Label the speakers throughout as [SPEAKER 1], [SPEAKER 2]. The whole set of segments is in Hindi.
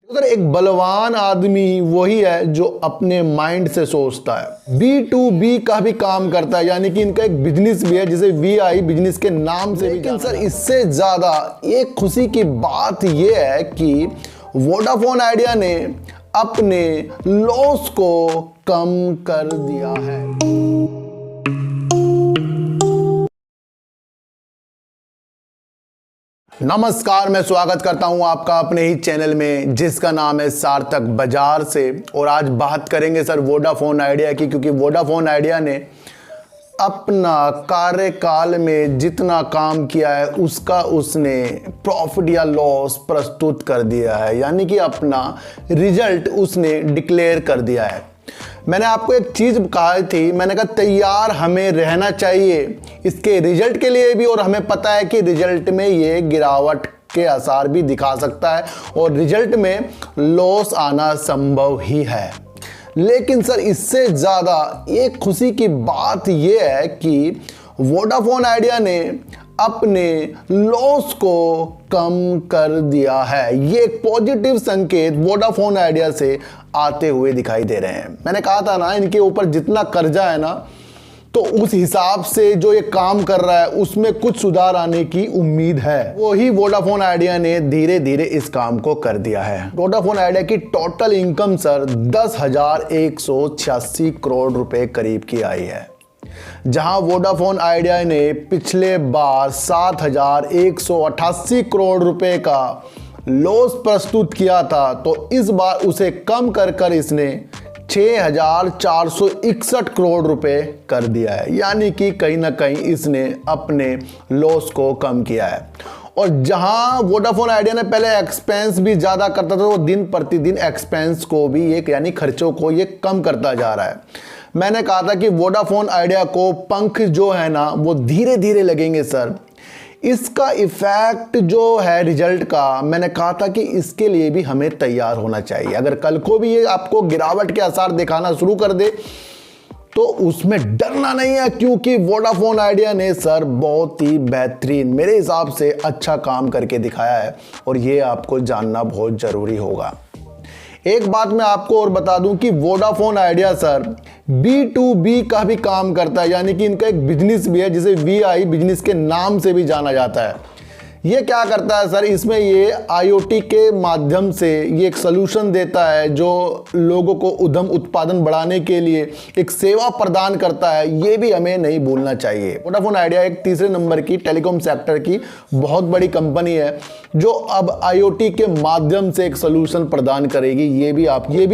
[SPEAKER 1] सर एक बलवान आदमी वही है जो अपने माइंड से सोचता है। B2B का भी काम करता है, यानी कि इनका एक बिजनेस भी है जिसे VI बिजनेस के नाम से भी। लेकिन सर इससे ज्यादा एक खुशी की बात यह है कि वोडाफोन आइडिया ने अपने लॉस को कम कर दिया है। नमस्कार, मैं स्वागत करता हूं आपका अपने ही चैनल में जिसका नाम है सार्थक बाजार से। और आज बात करेंगे सर वोडाफोन आइडिया की, क्योंकि वोडाफोन आइडिया ने अपना कार्यकाल में जितना काम किया है उसका उसने प्रॉफिट या लॉस प्रस्तुत कर दिया है, यानी कि अपना रिजल्ट उसने डिक्लेयर कर दिया है। मैंने आपको एक चीज़ कहा थी, मैंने कहा तैयार हमें रहना चाहिए इसके रिजल्ट के लिए भी, और हमें पता है कि रिजल्ट में ये गिरावट के आसार भी दिखा सकता है और रिजल्ट में लॉस आना संभव ही है। लेकिन सर इससे ज़्यादा एक खुशी की बात यह है कि वोडाफोन आइडिया ने अपने लॉस को कम कर दिया है। ये एक पॉजिटिव संकेत वोडाफोन आइडिया से आते हुए दिखाई दे रहे हैं। मैंने कहा था ना, इनके ऊपर जितना कर्जा है ना, तो उस हिसाब से जो ये काम कर रहा है उसमें कुछ सुधार आने की उम्मीद है। वही वोडाफोन आइडिया ने धीरे धीरे इस काम को कर दिया है। वोडाफोन आइडिया की टोटल इनकम सर 10,186 करोड़ रुपए करीब की आई है, जहां वोडाफोन आइडिया ने पिछले बार 7,188 करोड़ रुपए का लॉस प्रस्तुत किया था, तो इस बार उसे कम कर इसने 6,461 करोड़ रुपए कर दिया है, यानी कि कहीं ना कहीं इसने अपने लॉस को कम किया है। और जहां वोडाफोन आइडिया ने पहले एक्सपेंस भी ज़्यादा करता था, वो दिन प्रतिदिन एक्सपेंस को भी एक यानी खर्चों को ये कम करता जा रहा है। मैंने कहा था कि वोडाफोन आइडिया को पंख जो है ना वो धीरे धीरे लगेंगे सर। इसका इफेक्ट जो है रिजल्ट का, मैंने कहा था कि इसके लिए भी हमें तैयार होना चाहिए। अगर कल को भी ये आपको गिरावट के आसार दिखाना शुरू कर दे तो उसमें डरना नहीं है, क्योंकि वोडाफोन आइडिया ने सर बहुत ही बेहतरीन, मेरे हिसाब से अच्छा काम करके दिखाया है और ये आपको जानना बहुत ज़रूरी होगा। एक बात मैं आपको और बता दूं कि वोडाफोन आइडिया सर B2B का भी काम करता है, यानी कि इनका एक बिजनेस भी है जिसे VI बिजनेस के नाम से भी जाना जाता है। ये क्या करता है सर, इसमें ये IoT के माध्यम से ये एक सलूशन देता है जो लोगों को उद्यम उत्पादन बढ़ाने के लिए एक सेवा प्रदान करता है। ये भी हमें नहीं भूलना चाहिए। वोडाफोन आइडिया एक तीसरे नंबर की टेलीकॉम सेक्टर की बहुत बड़ी कंपनी है जो अब IoT के माध्यम से एक सलूशन प्रदान करेगी। ये भी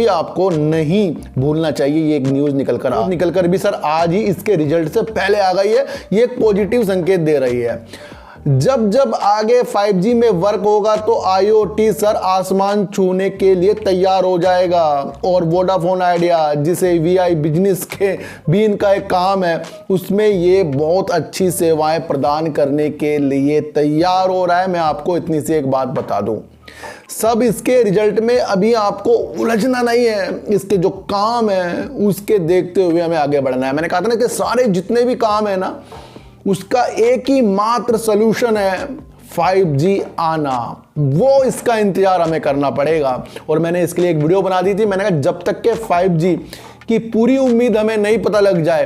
[SPEAKER 1] आपको नहीं भूलना चाहिए। ये एक न्यूज़ निकलकर भी सर आज ही इसके रिजल्ट से पहले आ गई है। ये एक पॉजिटिव संकेत दे रही है। जब आगे 5G में वर्क होगा तो IoT सर आसमान छूने के लिए तैयार हो जाएगा, और वोडाफोन आइडिया जिसे VI बिजनेस के भी इनका एक काम है, उसमें ये बहुत अच्छी सेवाएं प्रदान करने के लिए तैयार हो रहा है। मैं आपको इतनी सी एक बात बता दूं, सब इसके रिजल्ट में अभी आपको उलझना नहीं है। इसके जो काम है उसके देखते हुए हमें आगे बढ़ना है। मैंने कहा था ना कि सारे जितने भी काम है ना, उसका एक ही मात्र सलूशन है 5G आना। वो इसका इंतजार हमें करना पड़ेगा। और मैंने इसके लिए एक वीडियो बना दी थी। मैंने कहा जब तक के 5G की पूरी उम्मीद हमें नहीं पता लग जाए,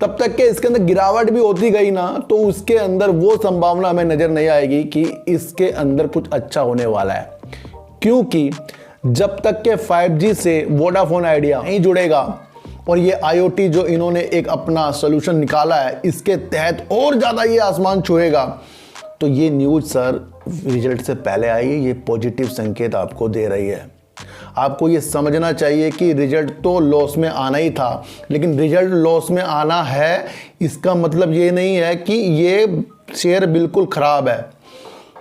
[SPEAKER 1] तब तक के इसके अंदर गिरावट भी होती गई ना, तो उसके अंदर वो संभावना हमें नजर नहीं आएगी कि इसके अंदर कुछ अच्छा होने वाला है। क्योंकि जब तक के 5G से वोडाफोन आइडिया नहीं जुड़ेगा और ये IoT जो इन्होंने एक अपना सोल्यूशन निकाला है इसके तहत और ज़्यादा ये आसमान छुएगा, तो ये न्यूज़ सर रिजल्ट से पहले आई है। ये पॉजिटिव संकेत आपको दे रही है। आपको ये समझना चाहिए कि रिजल्ट तो लॉस में आना ही था, लेकिन रिजल्ट लॉस में आना है इसका मतलब ये नहीं है कि ये शेयर बिल्कुल ख़राब है।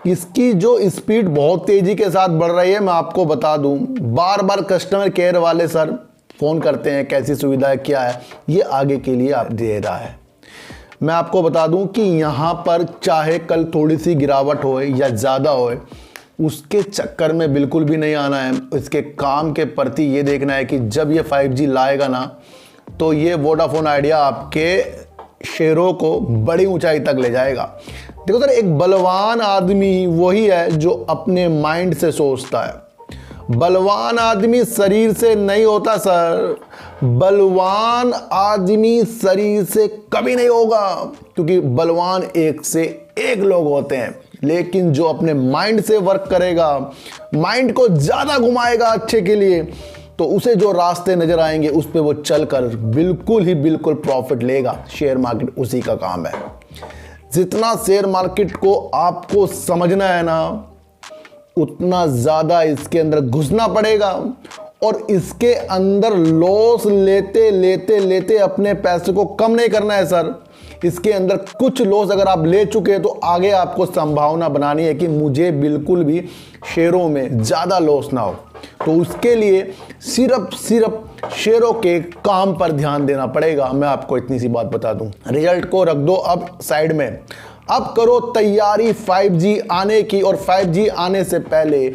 [SPEAKER 1] इसकी जो स्पीड बहुत तेज़ी के साथ बढ़ रही है। मैं आपको बता दूं, बार बार कस्टमर केयर वाले सर फ़ोन करते हैं, कैसी सुविधा है, क्या है, ये आगे के लिए आप दे रहा है। मैं आपको बता दूं कि यहाँ पर चाहे कल थोड़ी सी गिरावट होए या ज़्यादा होए, उसके चक्कर में बिल्कुल भी नहीं आना है। इसके काम के प्रति ये देखना है कि जब ये 5G लाएगा ना, तो ये वोडाफोन आइडिया आपके शेयरों को बड़ी ऊंचाई तक ले जाएगा। देखो सर, एक बलवान आदमी वही है जो अपने माइंड से सोचता है। बलवान आदमी शरीर से नहीं होता सर, बलवान आदमी शरीर से कभी नहीं होगा, क्योंकि बलवान एक से एक लोग होते हैं, लेकिन जो अपने माइंड से वर्क करेगा, माइंड को ज्यादा घुमाएगा अच्छे के लिए, तो उसे जो रास्ते नजर आएंगे उस पे वो चलकर बिल्कुल प्रॉफिट लेगा। शेयर मार्केट उसी का काम है। जितना शेयर मार्केट को आपको समझना है ना, उतना ज्यादा इसके अंदर घुसना पड़ेगा और इसके अंदर लॉस लेते लेते लेते अपने पैसे को कम नहीं करना है सर। इसके अंदर कुछ लॉस अगर आप ले चुके हैं तो आगे आपको संभावना बनानी है कि मुझे बिल्कुल भी शेयरों में ज़्यादा लॉस ना हो। तो उसके लिए सिर्फ शेयरों के काम पर ध्यान देना पड़ेगा। मैं आपको इतनी सी बात बता दूं, रिजल्ट को रख दो अब साइड में, अब करो तैयारी 5G आने की। और 5G आने से पहले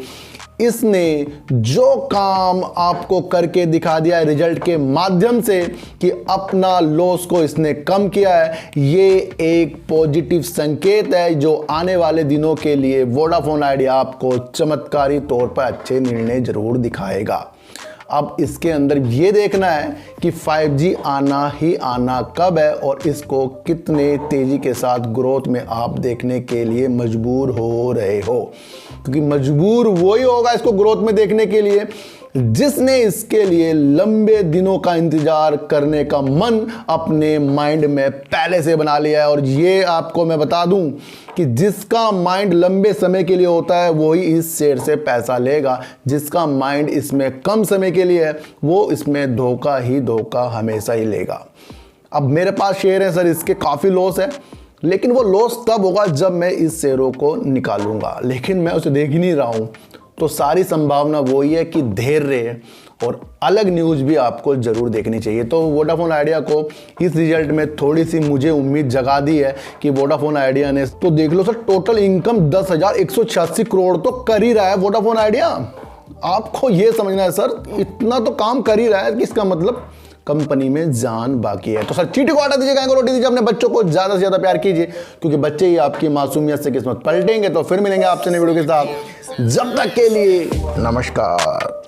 [SPEAKER 1] इसने जो काम आपको करके दिखा दिया है रिजल्ट के माध्यम से कि अपना लॉस को इसने कम किया है, ये एक पॉजिटिव संकेत है जो आने वाले दिनों के लिए वोडाफोन आइडिया आपको चमत्कारी तौर पर अच्छे निर्णय जरूर दिखाएगा। अब इसके अंदर ये देखना है कि 5G आना ही आना कब है और इसको कितने तेज़ी के साथ ग्रोथ में आप देखने के लिए मजबूर हो रहे हो, क्योंकि मजबूर वही होगा इसको ग्रोथ में देखने के लिए जिसने इसके लिए लंबे दिनों का इंतजार करने का मन अपने माइंड में पहले से बना लिया है। और ये आपको मैं बता दूं कि जिसका माइंड लंबे समय के लिए होता है वही इस शेयर से पैसा लेगा, जिसका माइंड इसमें कम समय के लिए है वो इसमें धोखा ही धोखा हमेशा ही लेगा। अब मेरे पास शेयर है सर, इसके काफ़ी लॉस है, लेकिन वो लॉस तब होगा जब मैं इस शेयरों को निकालूंगा, लेकिन मैं उसे देख ही नहीं रहा हूं। तो सारी संभावना वही है कि धैर्य और अलग न्यूज़ भी आपको जरूर देखनी चाहिए। तो वोडाफोन आइडिया को इस रिजल्ट में थोड़ी सी मुझे उम्मीद जगा दी है कि वोडाफोन आइडिया ने, तो देख लो सर, टोटल इनकम 10,186 करोड़ तो कर ही रहा है वोडाफोन आइडिया। आपको ये समझना है सर, इतना तो काम कर ही रहा है कि इसका मतलब कंपनी में जान बाकी है। तो सर चीटी को हटा दीजिए, गाय को रोटी दीजिए, अपने बच्चों को ज्यादा से ज्यादा प्यार कीजिए, क्योंकि बच्चे ही आपकी मासूमियत से किस्मत पलटेंगे। तो फिर मिलेंगे आपसे नई वीडियो के साथ, जब तक के लिए नमस्कार।